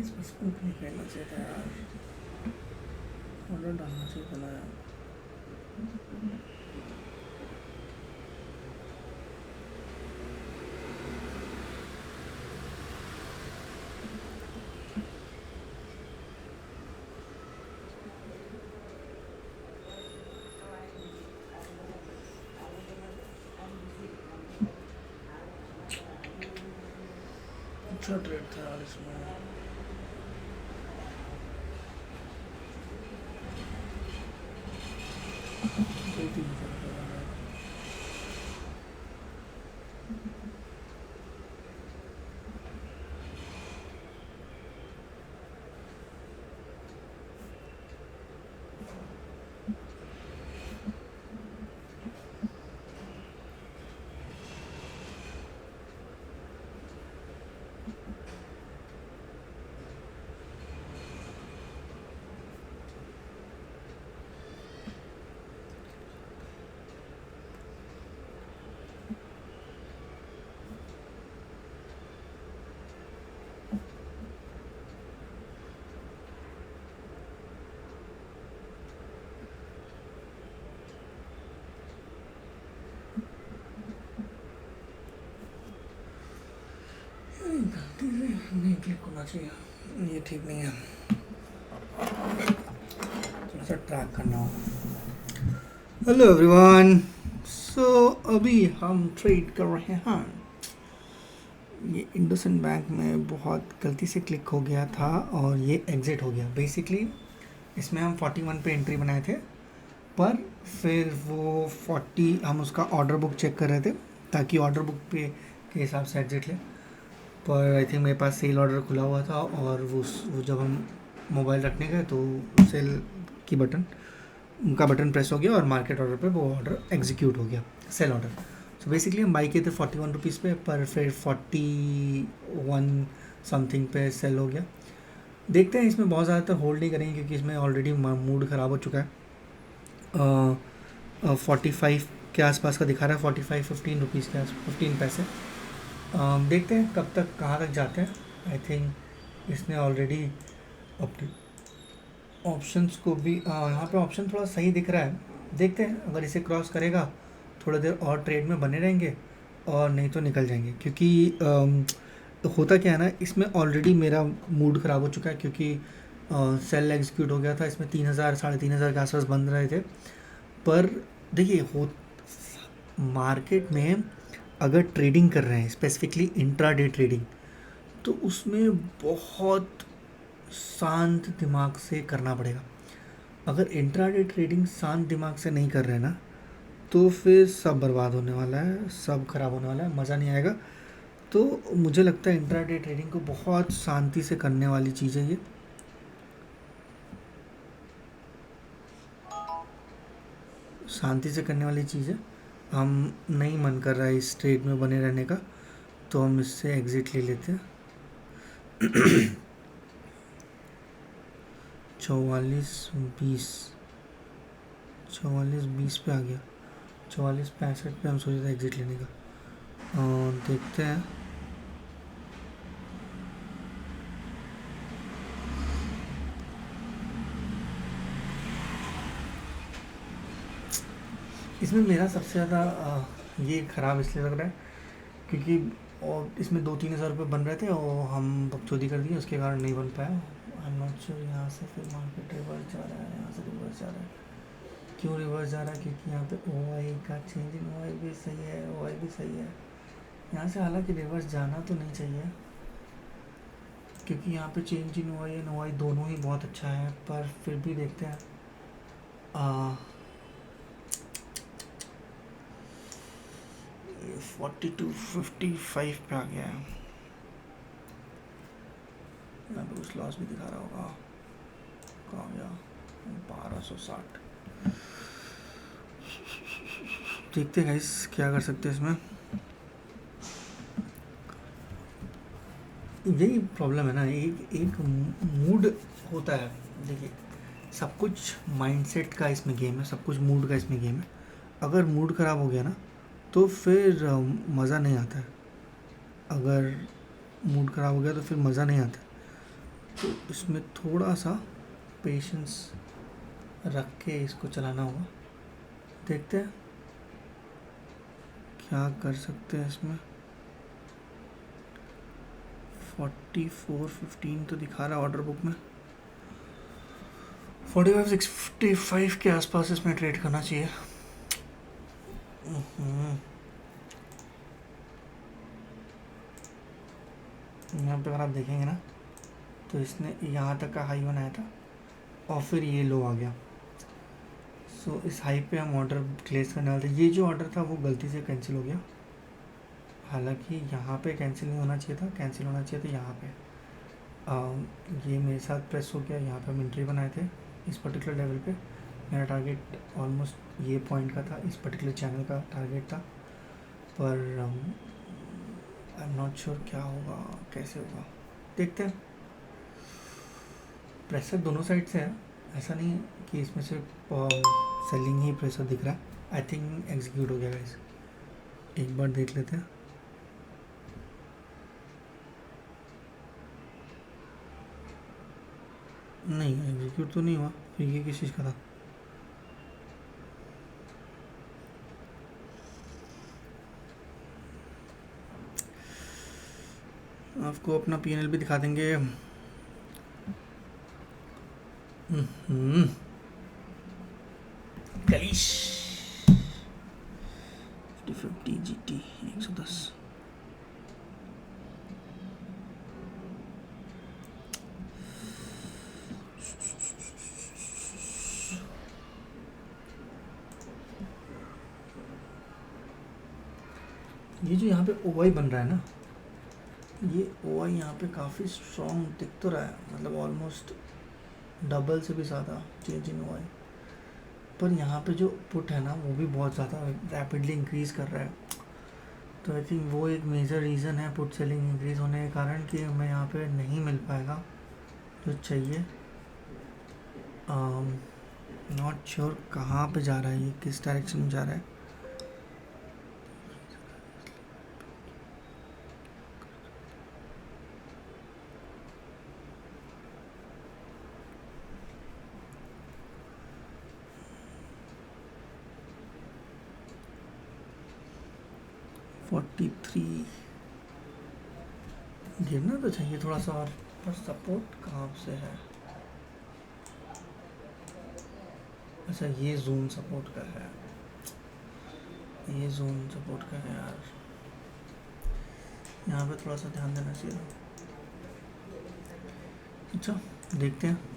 इस पर स्कूप नहीं खेलना चाहिए था यार, ऑर्डर डालना चाहिए था ना यार। अच्छा ट्रेड था यार इसमें। कोई भी नहीं चल रहा है। गलती से नहीं क्लिक होना चाहिए, ये ठीक नहीं है, थोड़ा सा ट्रैक करना होगा। हेलो एवरीवन, सो अभी हम ट्रेड कर रहे हैं। ये इंडसइंड बैंक में बहुत गलती से क्लिक हो गया था और ये एग्ज़िट हो गया। बेसिकली इसमें हम 41 पे एंट्री बनाए थे, पर फिर वो 40 हम उसका ऑर्डर बुक चेक कर रहे थे ताकि ऑर्डर बुक पे के हिसाब से एग्ज़िट ले। पर आई थिंक मेरे पास सेल ऑर्डर खुला हुआ था और वो जब हम मोबाइल रखने गए तो सेल की बटन उनका बटन प्रेस हो गया और मार्केट ऑर्डर पे वो ऑर्डर एग्जीक्यूट हो गया, सेल ऑर्डर। सो बेसिकली हम बाई किए थे 41 रुपीज़ पे, पर फिर 41 समथिंग पे सेल हो गया। देखते हैं, इसमें बहुत ज़्यादातर होल्ड नहीं करेंगे क्योंकि इसमें ऑलरेडी मूड ख़राब हो चुका है। 45 के आसपास का दिखा रहा है, 15 रुपीज़ के आस 15 पैसे। देखते हैं कब तक कहाँ तक जाते हैं। आई थिंक इसने ऑलरेडी अपने ऑप्शंस को भी यहाँ पे ऑप्शन थोड़ा सही दिख रहा है। देखते हैं अगर इसे क्रॉस करेगा थोड़ा देर और ट्रेड में बने रहेंगे और नहीं तो निकल जाएंगे, क्योंकि होता क्या है ना, इसमें ऑलरेडी मेरा मूड ख़राब हो चुका है क्योंकि सेल एग्जीक्यूट हो गया था। इसमें 3000 3,500 के आसपास बन रहे थे। पर देखिए हो मार्केट में अगर ट्रेडिंग कर रहे हैं, स्पेसिफिकली इंट्राडे ट्रेडिंग, तो उसमें बहुत शांत दिमाग से करना पड़ेगा। अगर इंट्राडे ट्रेडिंग शांत दिमाग से नहीं कर रहे ना तो फिर सब बर्बाद होने वाला है, सब खराब होने वाला है, मज़ा नहीं आएगा। तो मुझे लगता है इंट्राडे ट्रेडिंग को बहुत शांति से करने वाली चीज़ है ये। शांति से करने वाली चीज़ है। हम नहीं मन कर रहा है इस ट्रेड में बने रहने का, तो हम इससे एग्ज़िट ले लेते हैं। 44.20 44.20 पे आ गया। 44.65 पे हम सोचे थे एग्ज़िट लेने का। और देखते हैं इसमें मेरा सबसे ज़्यादा ये ख़राब इसलिए लग रहा है क्योंकि और इसमें 2-3 हज़ार रुपये बन रहे थे और हम बकचोदी कर दिए, उसके कारण नहीं बन पाया। I am not sure. यहाँ से फिर मार्केट रिवर्स जा रहा है, यहाँ से रिवर्स जा रहा है। क्यों रिवर्स जा रहा है? क्योंकि यहाँ पे OI का चेंज इन OI भी सही है, OI भी सही है। यहाँ से हालांकि रिवर्स जाना तो नहीं चाहिए क्योंकि यहाँ पे change in OI and OI दोनों ही बहुत अच्छा है, पर फिर भी देखते हैं। 42.55 पे आ गया है। यहाँ पे कुछ लॉस भी दिखा रहा होगा। कहाँ गया? 1260। देखते हैं गाइस क्या कर सकते हैं इसमें। यही प्रॉब्लम है ना, एक मूड होता है। देखिए सब कुछ माइंडसेट का इसमें गेम है, सब कुछ मूड का इसमें गेम है। अगर मूड ख़राब हो गया ना तो फिर मज़ा नहीं आता है। अगर मूड ख़राब हो गया तो फिर मज़ा नहीं आता। तो इसमें थोड़ा सा पेशेंस रख के इसको चलाना होगा। देखते हैं क्या कर सकते हैं इसमें। 44.15 तो दिखा रहा है ऑर्डर बुक में। 45.65 के आसपास इसमें ट्रेड करना चाहिए। यहाँ पे अगर आप देखेंगे ना तो इसने यहाँ तक का हाई बनाया था और फिर ये लो आ गया। सो इस हाई पे हम ऑर्डर प्लेस करने वाले थे। ये जो ऑर्डर था वो गलती से कैंसिल हो गया, हालांकि यहाँ पे कैंसिल नहीं होना चाहिए था, कैंसिल होना चाहिए था यहाँ पे। ये मेरे साथ प्रेस हो गया। यहाँ पे हम एंट्री बनाए थे इस पर्टिकुलर लेवल पे। मेरा टारगेट ऑलमोस्ट ये पॉइंट का था, इस पर्टिकुलर चैनल का टारगेट था, पर आई एम नॉट श्योर क्या होगा, कैसे होगा, देखते हैं। प्रेशर दोनों साइड से है, ऐसा नहीं कि इसमें सिर्फ सेलिंग ही प्रेशर दिख रहा है। आई थिंक एग्जीक्यूट हो गया गाइस, एक बार देख लेते हैं। नहीं, एग्जीक्यूट तो नहीं हुआ। फिर ये किस चीज़ का था? आपको अपना पीएनएल भी दिखा देंगे। कलिश 50 GT 110। ये जो यहाँ पे ओवाई बन रहा है ना, ये ओवाई यहाँ पे काफ़ी स्ट्रॉन्ग दिख तो रहा है, मतलब ऑलमोस्ट डबल से भी ज़्यादा चेंज इन ओवाई। पर यहाँ पे जो पुट है ना वो भी बहुत ज़्यादा रैपिडली इंक्रीज़ कर रहा है। तो आई थिंक वो एक मेजर रीज़न है पुट सेलिंग इंक्रीज़ होने के कारण कि हमें यहाँ पे नहीं मिल पाएगा जो चाहिए। नॉट श्योर कहाँ पे जा रहा है, ये किस डायरेक्शन में जा रहा है। गिरना तो चाहिए थोड़ा सा और, पर सपोर्ट कहाँ से है? अच्छा, ये जोन सपोर्ट का है, ये जोन सपोर्ट का है यार। यहाँ पे थोड़ा सा ध्यान देना चाहिए। अच्छा, देखते हैं।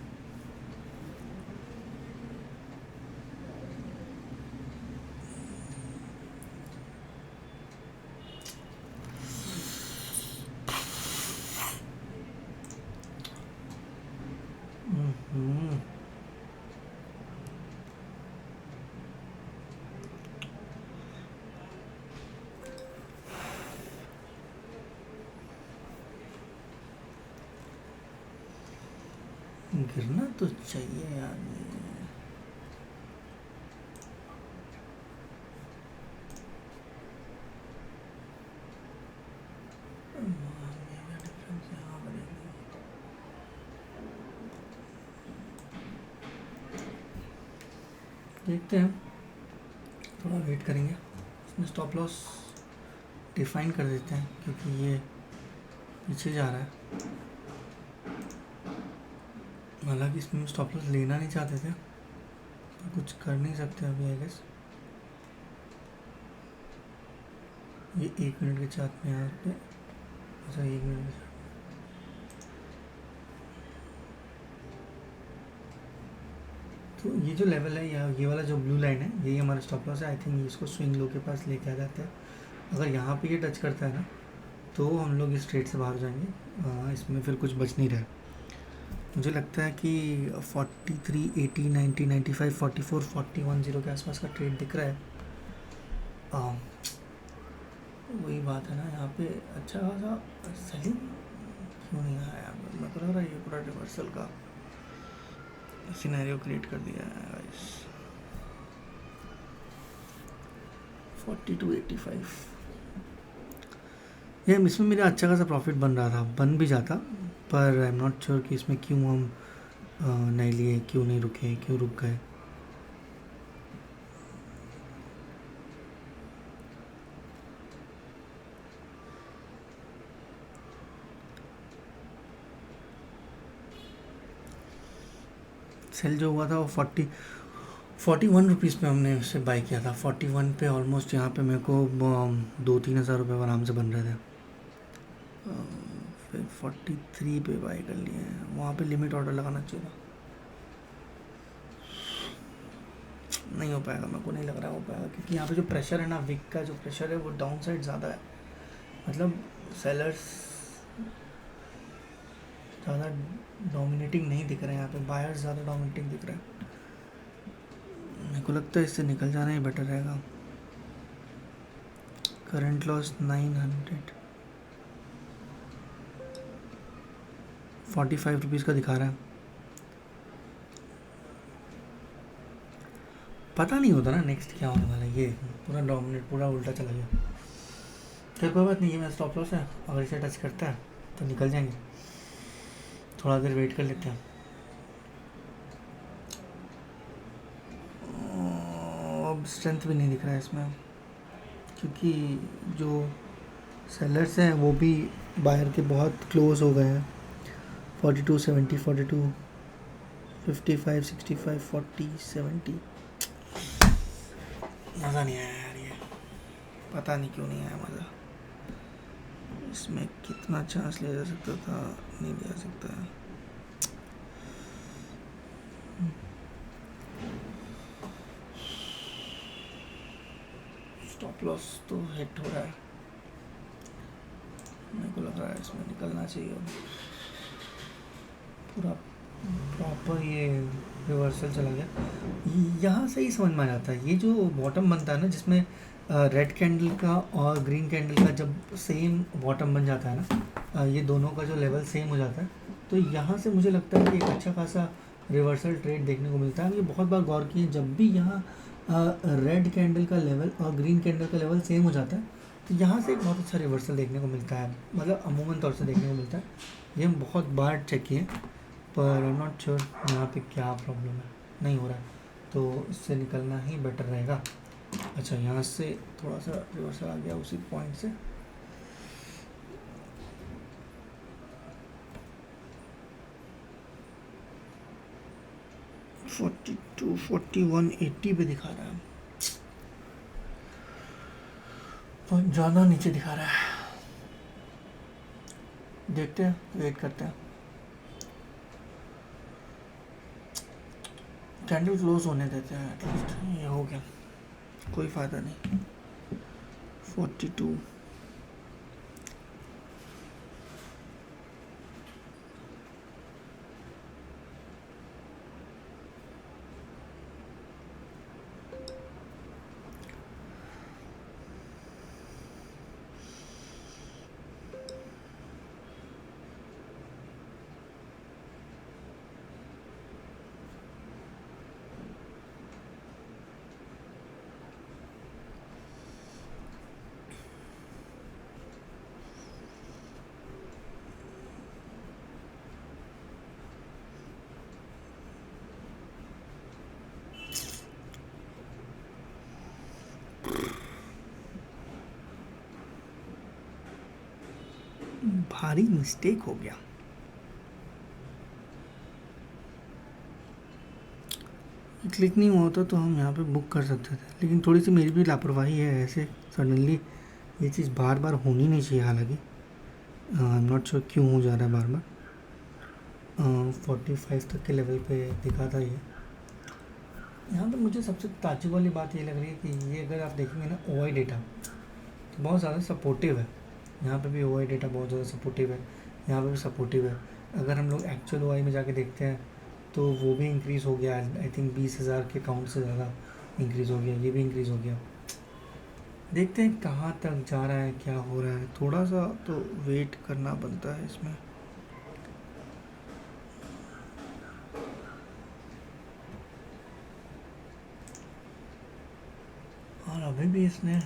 गिरना तो चाहिए यार। देखते हैं, थोड़ा वेट करेंगे। इसमें स्टॉप लॉस डिफाइन कर देते हैं क्योंकि ये पीछे जा रहा है। हालांकि इसमें स्टॉप लॉस लेना नहीं चाहते थे, तो कुछ कर नहीं सकते अभी आई गेस। ये 1 मिनट के चार्ट में यहाँ पे, अच्छा 1 मिनट के चार्ट। तो ये जो लेवल है या ये वाला जो ब्लू लाइन है यही हमारा स्टॉप लॉस है। आई थिंक इसको स्विंग लो के पास लेके आ जाते हैं। अगर यहाँ पे ये टच करता है ना तो हम लोग इस ट्रेड से बाहर जाएंगे। इसमें फिर कुछ बच नहीं रहा है। मुझे लगता है कि 43, 80, 90, 95, 44, 41 के आसपास का ट्रेड दिख रहा है। वही बात है ना, यहाँ पे अच्छा खासा सेलिंग क्यों नहीं आया यहाँ पे? लग रहा है ये पूरा रिवर्सल का सिनेरियो क्रिएट कर दिया है गाइस। 42.85 ये इसमें मेरा अच्छा खासा प्रॉफिट बन रहा था, बन भी जाता पर आई एम नॉट श्योर कि इसमें क्यों हम नहीं लिए, क्यों नहीं रुके, क्यों रुक गए। सेल जो हुआ था वो 41 रुपीज़ पे हमने उससे बाई किया था। 41 पे ऑलमोस्ट यहाँ पे मेरे को 2-3 हज़ार रुपये आराम से बन रहे थे। फिर 43 पे बाई कर लिए हैं। वहाँ पे लिमिट ऑर्डर लगाना चाहिए था। नहीं हो पाएगा, मेरे को नहीं लग रहा हो पाएगा, क्योंकि यहाँ पे जो प्रेशर है ना, विक का जो प्रेशर है वो डाउन साइड ज़्यादा है। मतलब सेलर्स ज़्यादा डोमिनेटिंग नहीं दिख रहे हैं यहाँ पे, बायर्स ज़्यादा डोमिनेटिंग दिख रहे हैं। मेरे को लगता है इससे निकल जाना ही बेटर रहेगा। करंट लॉस 900, 45 रुपीज़ का दिखा रहा है। पता नहीं होता ना नेक्स्ट क्या होने वाला है। ये पूरा डोमिनेट, पूरा उल्टा चला गया। फिर कोई बात नहीं, ये मेरा स्टॉप लॉस है, अगर इसे टच करता है तो निकल जाएंगे। थोड़ा देर वेट कर लेते हैं। अब स्ट्रेंथ भी नहीं दिख रहा है इसमें, क्योंकि जो सेलर्स हैं वो भी बायर के बहुत क्लोज हो गए हैं। 42, 70, 42, 55, 65, 40, 70। मज़ा नहीं आया यार, ये पता नहीं क्यों नहीं आया मज़ा। इसमें कितना चांस लिया जा सकता था, नहीं लिया सकता है। स्टॉप लॉस तो हिट हो रहा है, मेरे को लग रहा है इसमें निकलना चाहिए। अब पूरा प्रॉपर ये रिवर्सल चला गया। यहाँ से ही समझ में आ जाता है, ये जो बॉटम बनता है ना, जिसमें रेड कैंडल का और ग्रीन कैंडल का जब सेम बॉटम बन जाता है ना, ये दोनों का जो लेवल सेम हो जाता है, तो यहाँ से मुझे लगता है कि एक अच्छा खासा रिवर्सल ट्रेड देखने को मिलता है। ये बहुत बार गौर किए, जब भी यहाँ रेड कैंडल का लेवल और ग्रीन कैंडल का लेवल सेम हो जाता है, तो यहाँ से एक बहुत अच्छा रिवर्सल देखने को मिलता है। मतलब अमूमन तौर से देखने को मिलता है। ये हम बहुत बार चेक किए, पर आई एम नॉट श्योर यहाँ पे क्या प्रॉब्लम है, नहीं हो रहा है, तो इससे निकलना ही बेटर रहेगा। अच्छा, यहाँ से थोड़ा सा रिवर्सल आ गया उसी पॉइंट से। फोर्टी टू, 41, 80 पे दिखा रहा है, तो ज़्यादा नीचे दिखा रहा है। देखते हैं, वेट करते हैं। कैंडल क्लोज होने देते हैं एटलीस्ट। ये हो गया, कोई फ़ायदा नहीं। 42, भारी मिस्टेक हो गया। क्लिक नहीं हुआ होता तो हम यहाँ पे बुक कर सकते थे, लेकिन थोड़ी सी मेरी भी लापरवाही है। ऐसे सडनली ये चीज़ बार बार होनी नहीं चाहिए। हालांकि आई एम नॉट श्योर क्यों हो जा रहा है बार बार। 45 तक के लेवल पे दिखा था ये। यहाँ पे मुझे सबसे ताज्जुब वाली बात ये लग रही है कि ये अगर आप देखेंगे ना, OI डेटा तो बहुत ज़्यादा सपोर्टिव है। यहाँ पे भी OI डेटा बहुत ज़्यादा सपोर्टिव है, यहाँ पे भी सपोर्टिव है। अगर हम लोग एक्चुअल OI में जाके देखते हैं तो वो भी इंक्रीज़ हो गया। आई थिंक 20,000 के काउंट से ज़्यादा इंक्रीज़ हो गया, ये भी इंक्रीज़ हो गया। देखते हैं कहाँ तक जा रहा है, क्या हो रहा है। थोड़ा सा तो वेट करना बनता है इसमें। और अभी भी इसने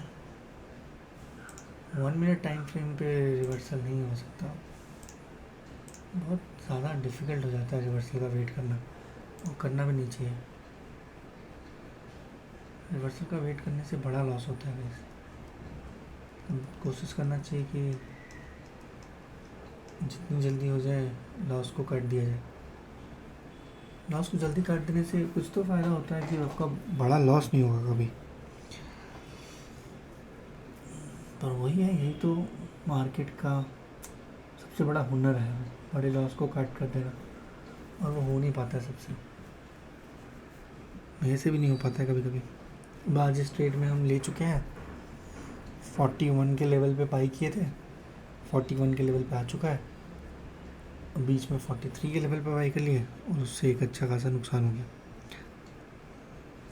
1 मिनट टाइम फ्रेम पे रिवर्सल नहीं हो सकता। बहुत ज़्यादा डिफ़िकल्ट हो जाता है रिवर्सल का वेट करना, और करना भी नहीं चाहिए। रिवर्सल का वेट करने से बड़ा लॉस होता है गाइस। कोशिश करना चाहिए कि जितनी जल्दी हो जाए लॉस को काट दिया जाए। लॉस को जल्दी काट देने से कुछ तो फ़ायदा होता है कि आपका बड़ा लॉस नहीं होगा कभी, पर वही है, यही तो मार्केट का सबसे बड़ा हुनर है, बड़े लॉस को काट कर देना, और वो हो नहीं पाता है सबसे, मेरे से भी नहीं हो पाता है कभी कभी। अब आज इस ट्रेड में हम ले चुके हैं, 41 के लेवल पे बाई किए थे, 41 के लेवल पे आ चुका है, बीच में 43 के लेवल पे बाई कर लिए, और उससे एक अच्छा खासा नुकसान हो गया।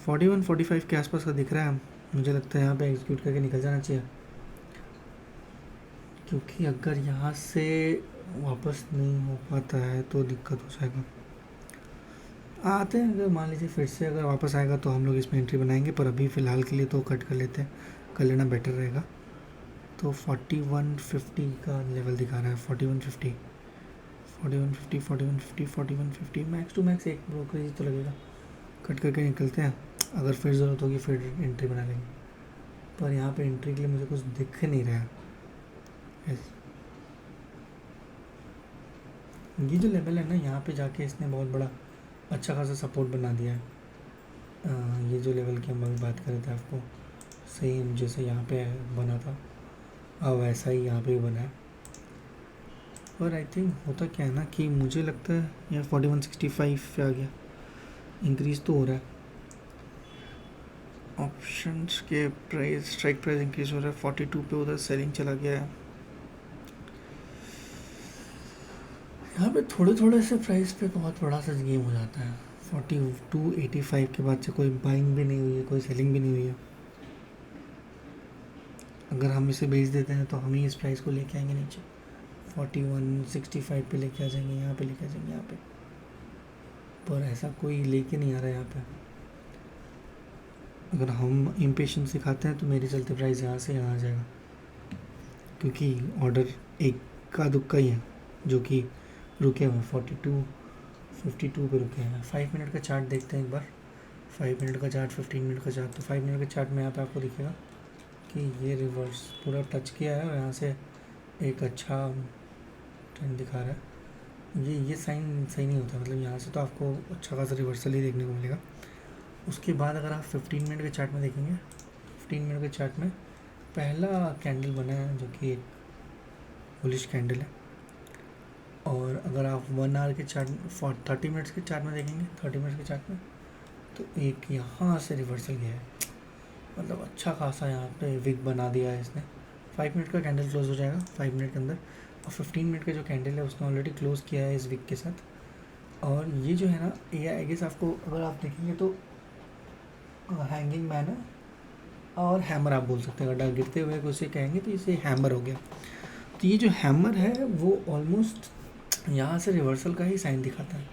41-45 के आसपास का दिख रहा है, मुझे लगता है यहाँ पे एग्जीक्यूट करके निकल जाना चाहिए, क्योंकि अगर यहाँ से वापस नहीं हो पाता है तो दिक्कत हो जाएगा। आते हैं, अगर मान लीजिए फिर से अगर वापस आएगा तो हम लोग इसमें एंट्री बनाएंगे, पर अभी फ़िलहाल के लिए तो कट कर लेते हैं, कर लेना बेटर रहेगा। तो 4150 का लेवल दिखा रहा है, 4150, 4150, 4150, 4150, मैक्स टू मैक्स एक ब्रोकरेज तो लगेगा। कट करके निकलते हैं, अगर फिर ज़रूरत होगी फिर एंट्री बना लेंगे, पर यहाँ पे एंट्री के लिए मुझे कुछ दिख नहीं रहा है। ये जो लेवल है ना, यहाँ पे जाके इसने बहुत बड़ा अच्छा खासा सपोर्ट बना दिया है। ये जो लेवल की हम अभी बात कर रहे थे आपको, सेम जैसे यहाँ पे बना था अब वैसा ही यहाँ पे भी बना है। और आई थिंक होता क्या है ना कि मुझे लगता है यहाँ 4165 पे आ गया, इंक्रीज़ तो हो रहा है, ऑप्शंस के प्राइस, स्ट्राइक प्राइस इंक्रीज़ हो रहा है, 42 पे उधर सेलिंग चला गया है। यहाँ पे थोड़े थोड़े से प्राइस पे बहुत बड़ा सा गेम हो जाता है। 4285 के बाद से कोई बाइंग भी नहीं हुई है, कोई सेलिंग भी नहीं हुई है। अगर हम इसे बेच देते हैं तो हम ही इस प्राइस को लेके आएंगे नीचे, 4165 पे लेके आ जाएंगे, यहाँ पे लेके आ जाएंगे यहाँ पे, पर ऐसा कोई लेके नहीं आ रहा है यहाँ पे। अगर हम इम्पेशेंस दिखाते हैं तो मेरे चलते प्राइस यहाँ से यहाँ आ जाएगा, क्योंकि ऑर्डर एक का दुक्का ही है जो कि रुके हुए 52 पे रुके हैं। 5 मिनट का चार्ट देखते हैं एक बार, 5 मिनट का चार्ट, 15 मिनट का चार्ट। तो 5 मिनट के चार्ट में यहाँ पे आपको दिखेगा कि ये रिवर्स पूरा टच किया है और यहाँ से एक अच्छा ट्रेंड दिखा रहा है। ये साइन सही नहीं होता, मतलब यहाँ से तो आपको अच्छा खासा रिवर्सल ही देखने को मिलेगा। उसके बाद अगर आप 15 मिनट के चार्ट में देखेंगे, 15 मिनट के चार्ट में पहला कैंडल बना है जो कि एक बुलिश कैंडल है, और अगर आप 1 आवर के चार्ट 30 मिनट्स के चार्ट में देखेंगे, 30 मिनट्स के चार्ट में, तो एक यहाँ से रिवर्सल गया है, मतलब अच्छा खासा यहाँ पे विक बना दिया है इसने। 5 मिनट का कैंडल क्लोज हो जाएगा 5 मिनट के अंदर, और 15 मिनट का जो कैंडल है उसने ऑलरेडी क्लोज किया है इस विक के साथ। और ये जो है ना, ये आई गेस आपको अगर आप देखेंगे तो हैंगिंग मैन है और हैमर आप बोल सकते हैं, अगर गिरते हुए को उसे कहेंगे तो इसे हैमर हो गया। तो ये जो हैमर है वो ऑलमोस्ट यहाँ से रिवर्सल का ही साइन दिखाता है,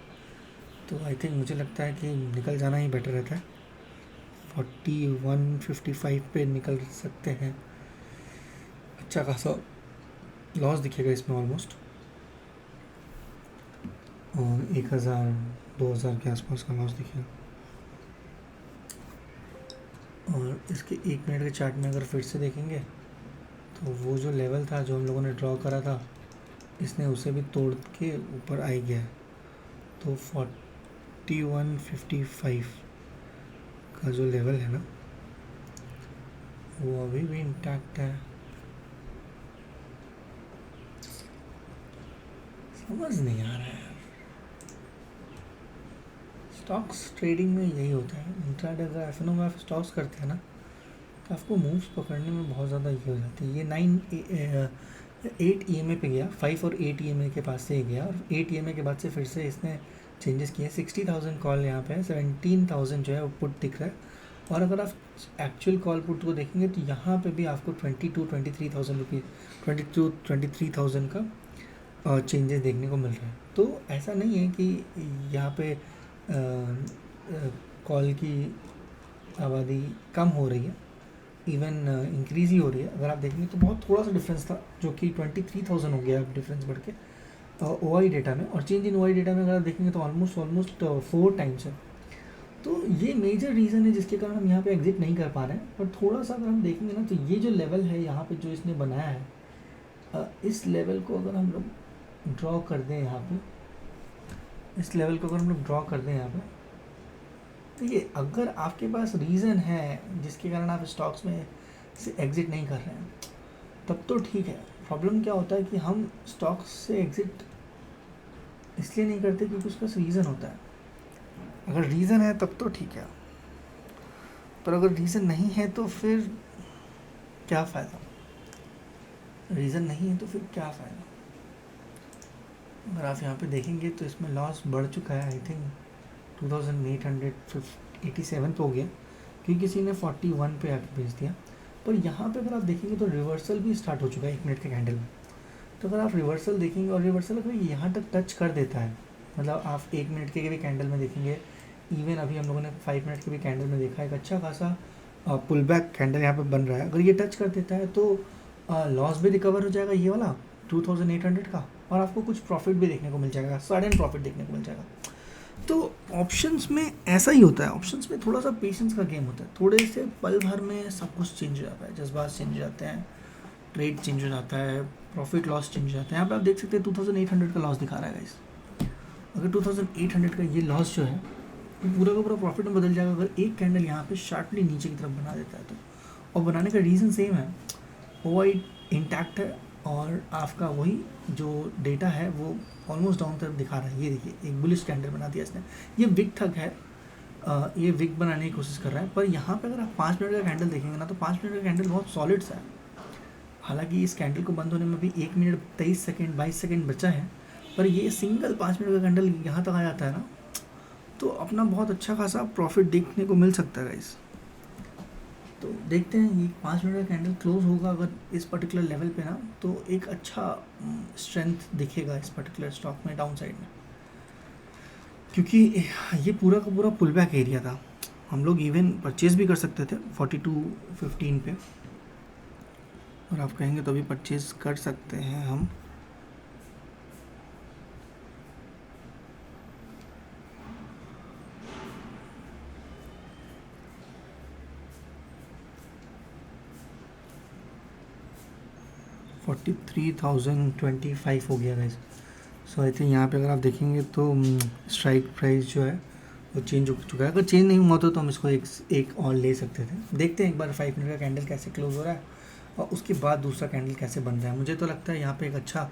तो आई थिंक मुझे लगता है कि निकल जाना ही बेटर रहता है। 4155 पे निकल सकते हैं, अच्छा खासा लॉस दिखेगा इसमें ऑलमोस्ट, और 1000-2000 के आसपास का लॉस दिखेगा। और इसके 1 मिनट के चार्ट में अगर फिर से देखेंगे तो वो जो लेवल था जो हम लोगों ने ड्रॉ करा था, इसने उसे भी तोड़ के ऊपर आ गया है। तो 4155 का जो लेवल है ना, वो अभी भी इंटैक्ट है। समझ नहीं आ रहा है, स्टॉक्स ट्रेडिंग में यही होता है। इंट्राडे अगर एफ में आप स्टॉक्स करते हैं ना, तो आपको मूव्स पकड़ने में बहुत ज़्यादा ये हो जाती है। ये 8 EMA पे गया, 5 और 8 EMA के पास से ही गया, और 8 EMA के बाद से फिर से इसने चेंजेस किए। 60,000 कॉल यहाँ पे है, 17,000 जो है वो पुट दिख रहा है, और अगर आप एक्चुअल कॉल पुट को देखेंगे तो यहाँ पे भी आपको 23,000 रुपीज़, 23,000 का चेंजेस देखने को मिल रहा है। तो ऐसा नहीं है कि यहाँ पे कॉल की आबादी कम हो रही है, इवन इंक्रीज़ ही हो रही है। अगर आप देखेंगे तो बहुत थोड़ा सा डिफरेंस था, जो कि 23,000 हो गया अब डिफरेंस बढ़ के, OI डेटा में, और चेंज इन OI डेटा में अगर आप देखेंगे तो ऑलमोस्ट 4 टाइम्स है। तो ये मेजर रीज़न है जिसके कारण हम यहाँ पे एग्जिट नहीं कर पा रहे हैं। पर थोड़ा सा अगर हम देखेंगे ना तो ये जो लेवल है यहाँ पे जो इसने बनाया है, इस लेवल को अगर हम लोग ड्रॉ कर दें यहाँ पे, इस लेवल को अगर हम लोग ड्रॉ कर दें यहाँ पे, तो ये अगर आपके पास रीज़न है जिसके कारण आप स्टॉक्स में से एग्ज़िट नहीं कर रहे हैं तब तो ठीक है। प्रॉब्लम क्या होता है कि हम स्टॉक्स से एग्ज़िट इसलिए नहीं करते क्योंकि उसका रीज़न होता है। अगर रीज़न है तब तो ठीक है, पर अगर रीज़न नहीं है तो फिर क्या फ़ायदा। रीज़न नहीं है तो फिर क्या फ़ायदा। अगर आप यहाँ पे देखेंगे तो इसमें लॉस बढ़ चुका है, आई थिंक 2887 पे हो गया क्योंकि किसी ने 41 पे आके बेच दिया। पर यहाँ पे अगर आप देखेंगे तो रिवर्सल भी स्टार्ट हो चुका है 1 मिनट के कैंडल में। तो अगर आप रिवर्सल देखेंगे और रिवर्सल अगर यहाँ तक टच कर देता है, मतलब आप 1 मिनट के भी कैंडल में देखेंगे, इवन अभी हम लोगों ने 5 मिनट के भी कैंडल में देखा, एक अच्छा खासा पुल बैक कैंडल यहाँ पे बन रहा है। अगर ये टच कर देता है तो लॉस भी रिकवर हो जाएगा ये वाला 2800 का, और आपको कुछ प्रॉफिट भी देखने को मिल जाएगा, सडन प्रॉफिट देखने को मिल जाएगा। तो ऑप्शंस में ऐसा ही होता है, ऑप्शंस में थोड़ा सा पेशेंस का गेम होता है। थोड़े से पल भर में सब कुछ चेंज हो जाता है, जज्बात चेंज हो जाते हैं, ट्रेड चेंज हो जाता है, प्रॉफिट लॉस चेंज हो जाता है। यहाँ पे आप देख सकते हैं 2800 का लॉस दिखा रहा है गाइस। अगर 2800 का ये लॉस जो है वो पूरा का पूरा प्रॉफिट में बदल जाएगा अगर एक कैंडल यहाँ पे शार्पली नीचे की तरफ बना देता है तो। और बनाने का रीज़न सेम है, OI इंटैक्ट है और आपका वही जो डेटा है वो ऑलमोस्ट डाउन तरफ दिखा रहा है। ये देखिए एक बुलिश कैंडल बना दिया इसने। ये विक थक है, ये विक बनाने की कोशिश कर रहा है। पर यहाँ पे अगर आप 5 मिनट का कैंडल देखेंगे ना तो 5 मिनट का कैंडल बहुत सॉलिड सा है। हालांकि इस कैंडल को बंद होने में भी 1 मिनट 23 सेकेंड 22 सेकेंड बचा है, पर ये सिंगल 5 मिनट का कैंडल यहाँ तक आ जाता है ना तो अपना बहुत अच्छा खासा प्रॉफिट देखने को मिल सकता है गाइस। तो देखते हैं ये 5 मिनट का कैंडल क्लोज होगा अगर इस पर्टिकुलर लेवल पे ना तो एक अच्छा स्ट्रेंथ दिखेगा इस पर्टिकुलर स्टॉक में डाउन साइड में, क्योंकि ये पूरा का पूरा पुल बैक एरिया था। हम लोग इवन परचेज भी कर सकते थे 42.15 पे, और आप कहेंगे तो अभी परचेज कर सकते हैं हम। $43,025 हो गया गाइस। सो आई थिंक यहाँ पे अगर आप देखेंगे तो स्ट्राइक प्राइस जो है वो चेंज हो चुका है। अगर चेंज नहीं हुआ तो हम इसको एक और ले सकते थे। देखते हैं एक बार 5 मिनट का कैंडल कैसे क्लोज हो रहा है और उसके बाद दूसरा कैंडल कैसे बन रहा है। मुझे तो लगता है यहाँ पे एक अच्छा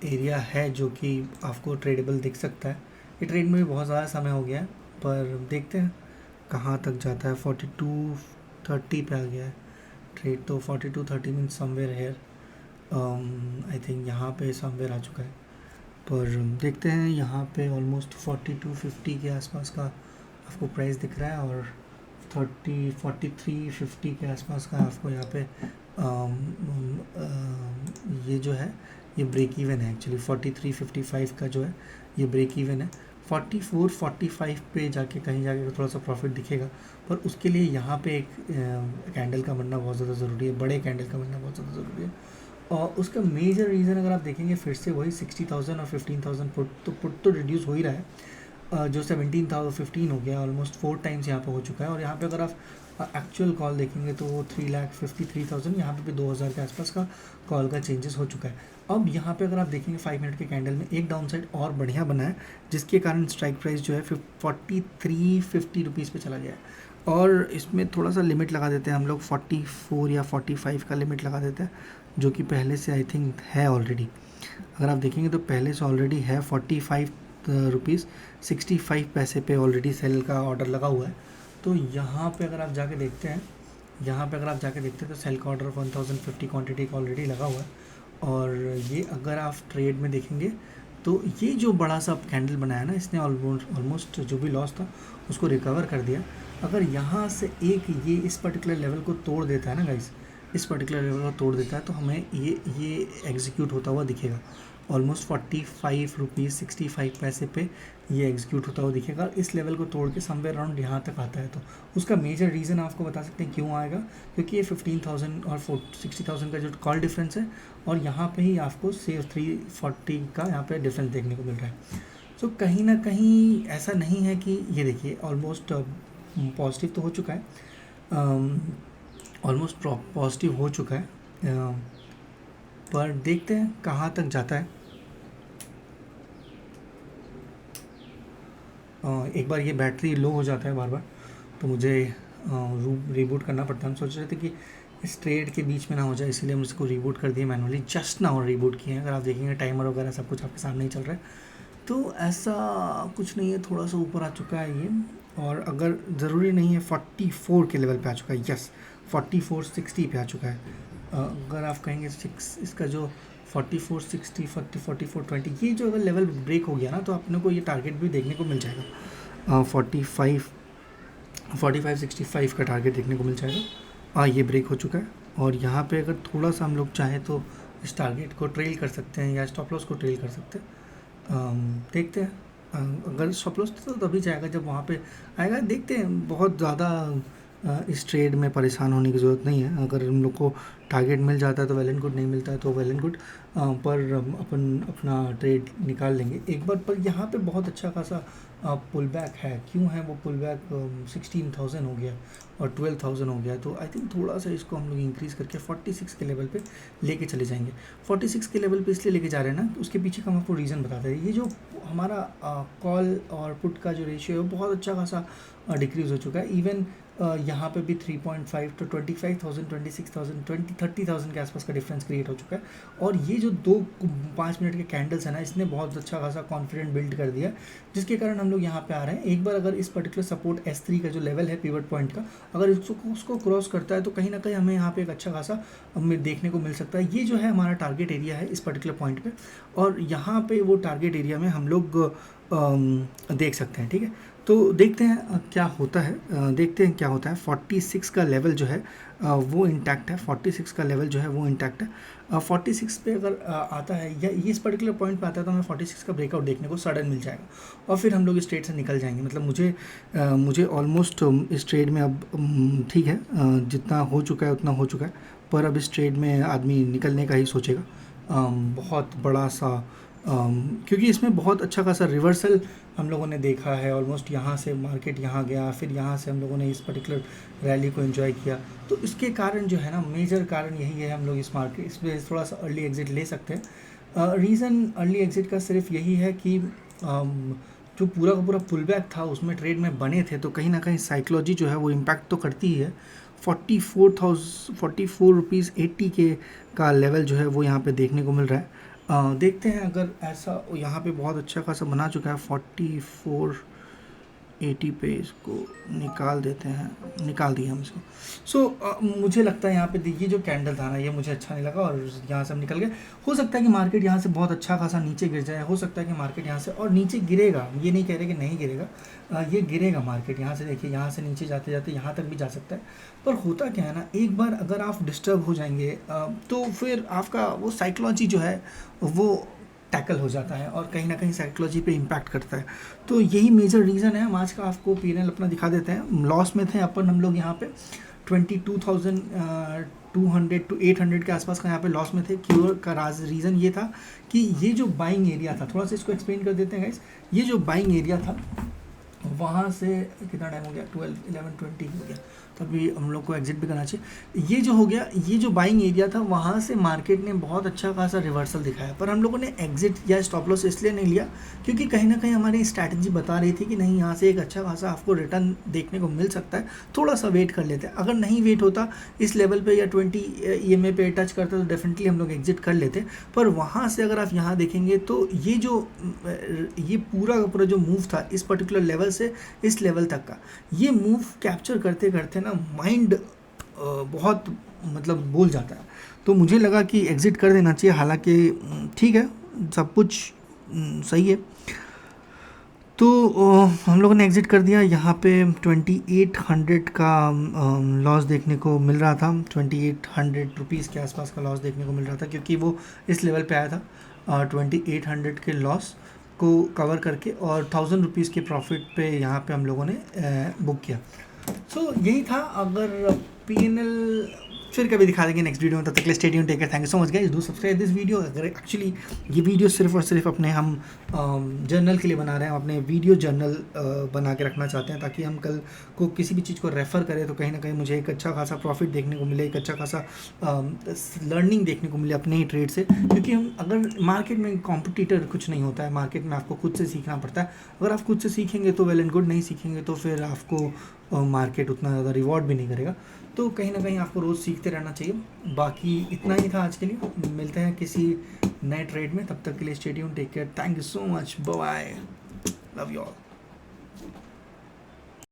एरिया है जो कि आपको ट्रेडेबल दिख सकता है। ये ट्रेड में भी बहुत ज़्यादा समय हो गया है, पर देखते हैं कहाँ तक जाता है। 4230 पे आ गया है ट्रेड, तो 4230 mean somewhere here, I think यहाँ पे समवेयर आ चुका है। पर देखते हैं यहाँ पे ऑलमोस्ट 4250 के आसपास का आपको प्राइस दिख रहा है और 4350 के आसपास का आपको यहाँ पे ये जो है ये ब्रेक इवन है। एक्चुअली 4355 का जो है ये ब्रेक इवन है। 4445 पे जाके कहीं जाके थोड़ा सा प्रॉफिट दिखेगा, पर उसके लिए यहाँ पे एक कैंडल का बनना बहुत ज़्यादा ज़रूरी है, बड़े कैंडल का बनना बहुत ज़्यादा ज़रूरी है। और उसका मेजर रीज़न अगर आप देखेंगे फिर से वही 60,000 और 15,000 पुट तो रिड्यूस हो ही रहा है। जो 17,015 हो गया, ऑलमोस्ट 4 टाइम्स यहाँ पे हो चुका है। और यहाँ पे अगर आप एक्चुअल कॉल देखेंगे तो वो 3,53,000, यहाँ पे भी 2,000 के आसपास का कॉल का चेंजेस हो चुका है। अब यहाँ पे अगर आप देखेंगे 5 मिनट के कैंडल में एक डाउन साइड और बढ़िया बना है, जिसके कारण स्ट्राइक प्राइस जो है 4350 रुपीज़ पे चला गया है। और इसमें थोड़ा सा लिमिट लगा देते हैं हम लोग, 44 या 45 का लिमिट लगा देते हैं, जो कि पहले से आई थिंक है ऑलरेडी। अगर आप देखेंगे तो पहले से ऑलरेडी है 45 रुपीज़ 65 पैसे पे ऑलरेडी सेल का ऑर्डर लगा हुआ है। तो यहाँ पे अगर आप जाके देखते हैं, तो सेल का ऑर्डर 1050 क्वांटिटी का ऑलरेडी लगा हुआ है। और ये अगर आप ट्रेड में देखेंगे तो ये जो बड़ा सा कैंडल बनाया ना इसने ऑलमोस्ट जो भी लॉस था उसको रिकवर कर दिया। अगर यहाँ से एक ये इस पर्टिकुलर लेवल को तोड़ देता है ना गाइस, इस पर्टिकुलर लेवल को तोड़ देता है तो हमें ये एग्जीक्यूट होता हुआ दिखेगा। ऑलमोस्ट 45 रुपीज़ 65 पैसे पे ये एग्जीक्यूट होता हुआ दिखेगा। इस लेवल को तोड़ के समवेयर अराउंड यहाँ तक आता है तो उसका मेजर रीज़न आपको बता सकते हैं क्यों आएगा, क्योंकि ये 15,000 और 60,000 का जो कॉल डिफरेंस है और यहाँ पे ही आपको से 340 का यहाँ पे डिफरेंस देखने को मिल रहा है। तो कहीं ना कहीं ऐसा नहीं है कि ये देखिए ऑलमोस्ट पॉजिटिव तो हो चुका है, ऑलमोस्ट पॉजिटिव हो चुका है, पर देखते हैं कहाँ तक जाता है। एक बार ये बैटरी लो हो जाता है बार बार तो मुझे रीबूट करना पड़ता है। हम सोच रहे थे कि इस ट्रेड के बीच में ना हो जाए, इसीलिए हम इसको रीबूट कर दिए मैनुअली, जस्ट ना और रीबूट किए हैं। अगर आप देखेंगे टाइमर वगैरह सब कुछ आपके सामने ही चल रहा है, तो ऐसा कुछ नहीं है, थोड़ा सा ऊपर आ चुका है ये। और अगर ज़रूरी नहीं है 44 के लेवल पे आ चुका है, यस 4460 पे आ चुका है। अगर आप कहेंगे इसका जो 4460 4420 ये जो अगर लेवल ब्रेक हो गया ना तो अपने को ये टारगेट भी देखने को मिल जाएगा, 4565 का टारगेट देखने को मिल जाएगा। ये ब्रेक हो चुका है और यहाँ पे अगर थोड़ा सा हम लोग चाहें तो इस टारगेट को ट्रेल कर सकते हैं या स्टॉप लॉस को ट्रेल कर सकते हैं। देखते हैं, अगर स्टॉप लॉस तो तभी जाएगा जब वहाँ पे आएगा। देखते हैं, बहुत ज़्यादा इस ट्रेड में परेशान होने की ज़रूरत नहीं है। अगर हम लोग को टारगेट मिल जाता है तो वेल एंड गुड, नहीं मिलता है तो वेल एंड गुड, पर अपन अपना ट्रेड निकाल लेंगे एक बार। पर यहाँ पे बहुत अच्छा खासा पुल बैक है। क्यों है वो पुल बैक? 16,000 हो गया और 12,000 हो गया, तो आई थिंक थोड़ा सा इसको हम लोग इंक्रीज़ करके 46 के लेवल पे लेके चले जाएंगे। 46 के लेवल पे इसलिए लेके जा रहे हैं ना, उसके पीछे का हम आपको रीज़न बताते हैं। ये जो हमारा कॉल और पुट का जो रेशियो है वो बहुत अच्छा खासा डिक्रीज़ हो चुका है। इवन यहाँ पे भी 3.5 तो 25,000 26,000 30,000 के आसपास का डिफरेंस क्रिएट हो चुका है। और ये जो 5 मिनट के कैंडल्स है ना, इसने बहुत अच्छा खासा कॉन्फिडेंट बिल्ड कर दिया, जिसके कारण हम लोग यहाँ पे आ रहे हैं। एक बार अगर इस पर्टिकुलर सपोर्ट S3 का जो लेवल है पिवट पॉइंट का, अगर उसको क्रॉस करता है तो कहीं ना कहीं हमें यहाँ पे एक अच्छा खासा हमें देखने को मिल सकता है। ये जो है हमारा टारगेट एरिया है इस पर्टिकुलर पॉइंट पे, और यहाँ पे वो टारगेट एरिया में हम लोग देख सकते हैं। ठीक है, तो देखते हैं क्या होता है, 46 का लेवल जो है वो इंटैक्ट है। 46 का लेवल जो है वो इंटैक्ट है। 46 पे अगर आता है या ये इस पर्टिकुलर पॉइंट पे आता है तो हमें 46 का ब्रेकआउट देखने को सडन मिल जाएगा और फिर हम लोग इस ट्रेड से निकल जाएंगे। मतलब मुझे ऑलमोस्ट इस ट्रेड में अब ठीक है, जितना हो चुका है उतना हो चुका है, पर अब इस ट्रेड में आदमी निकलने का ही सोचेगा। बहुत बड़ा सा क्योंकि इसमें बहुत अच्छा खासा रिवर्सल हम लोगों ने देखा है। ऑलमोस्ट यहाँ से मार्केट यहाँ गया, फिर यहाँ से हम लोगों ने इस पर्टिकुलर रैली को एंजॉय किया, तो इसके कारण जो है ना, मेजर कारण यही है हम लोग इस मार्केट इसमें थोड़ा सा अर्ली एग्जिट ले सकते हैं। रीज़न अर्ली एग्जिट का सिर्फ यही है कि जो पूरा का पूरा पुल बैक था उसमें ट्रेड में बने थे, तो कहीं ना कहीं साइकोलॉजी जो है वो इम्पैक्ट तो करती ही है। 44 रुपीज़ 80 के का लेवल जो है वो यहाँ पे देखने को मिल रहा है। देखते हैं अगर ऐसा यहाँ पे बहुत अच्छा खासा बना चुका है। 4480 पे इसको निकाल देते हैं, निकाल दिया हम इसको। सो मुझे लगता है यहाँ पे देखिए जो कैंडल था ना, ये मुझे अच्छा नहीं लगा और यहाँ से हम निकल गए। हो सकता है कि मार्केट यहाँ से बहुत अच्छा खासा नीचे गिर जाए, हो सकता है कि मार्केट यहाँ से और नीचे गिरेगा, ये नहीं कह रहे कि नहीं गिरेगा, ये गिरेगा मार्केट। यहाँ से देखिए, यहाँ से नीचे जाते जाते यहाँ तक भी जा सकता है। पर होता क्या है ना, एक बार अगर आप डिस्टर्ब हो जाएंगे तो फिर आपका वो साइकोलॉजी जो है वो टैकल हो जाता है और कहीं ना कहीं साइकोलॉजी पे इम्पैक्ट करता है। तो यही मेजर रीज़न है। हम आज का आपको P&L अपना दिखा देते हैं। लॉस में थे अपन हम लोग यहाँ पे 22,200 to 800 के आसपास का यहाँ पे लॉस में थे। क्योर का रीज़न ये था कि ये जो बाइंग एरिया था, थोड़ा सा इसको एक्सप्लेन कर देते हैं गाइस। ये जो बाइंग एरिया था वहाँ से कितना टाइम हो गया, 12 11 20 हो गया, तभी हम लोग को एग्जिट भी करना चाहिए। ये जो हो गया, ये जो बाइंग एरिया था वहाँ से मार्केट ने बहुत अच्छा खासा रिवर्सल दिखाया, पर हम लोगों ने एग्जिट या स्टॉप लॉस इसलिए नहीं लिया क्योंकि कहीं ना कहीं हमारी स्ट्रैटेजी बता रही थी कि नहीं, यहाँ से एक अच्छा खासा आपको रिटर्न देखने को मिल सकता है, थोड़ा सा वेट कर लेते हैं। अगर नहीं वेट होता इस लेवल पे या 20 EMA पे टच करता तो डेफिनेटली हम लोग एग्जिट कर लेते। पर वहाँ से अगर आप यहाँ देखेंगे तो ये पूरा का पूरा जो मूव था इस पर्टिकुलर लेवल से इस लेवल तक का, ये मूव कैप्चर करते करते ना माइंड बहुत मतलब बोल जाता है। तो मुझे लगा कि एग्ज़िट कर देना चाहिए। हालांकि ठीक है, सब कुछ सही है। तो हम लोगों ने एग्ज़िट कर दिया। यहाँ पे 2800 का लॉस देखने को मिल रहा था, 2800 रुपीज़ के आसपास का लॉस देखने को मिल रहा था, क्योंकि वो इस लेवल पे आया था 2800 के लॉस को कवर करके, और 1000 रुपीज़ के प्रॉफिट पे यहाँ पे हम लोगों ने बुक किया। सो यही था। अगर पीएनएल फिर कभी दिखा देंगे नेक्स्ट वीडियो में, तब तक के लिए stay tuned, take care, thank you so much guys, do subscribe this video. अगर एक्चुअली ये वीडियो सिर्फ और सिर्फ अपने हम जर्नल के लिए बना रहे हैं, अपने वीडियो जर्नल बना के रखना चाहते हैं, ताकि हम कल को किसी भी चीज़ को रेफ़र करें तो कहीं ना कहीं मुझे एक अच्छा खासा प्रॉफिट देखने को मिले, एक अच्छा खासा लर्निंग देखने को मिले अपने ही ट्रेड से। क्योंकि हम अगर मार्केट में कॉम्पिटिटर कुछ नहीं होता है, मार्केट में आपको खुद से सीखना पड़ता है। अगर आप खुद से सीखेंगे तो वेल एंड गुड, नहीं सीखेंगे तो फिर आपको मार्केट उतना ज़्यादा रिवॉर्ड भी नहीं करेगा। तो कहीं ना कहीं आपको रोज़ सीखते रहना चाहिए। बाकी इतना ही था आज के लिए, मिलते हैं किसी नए ट्रेड में, तब तक के लिए stay tuned, take care, thank you so much, bye bye, love you all.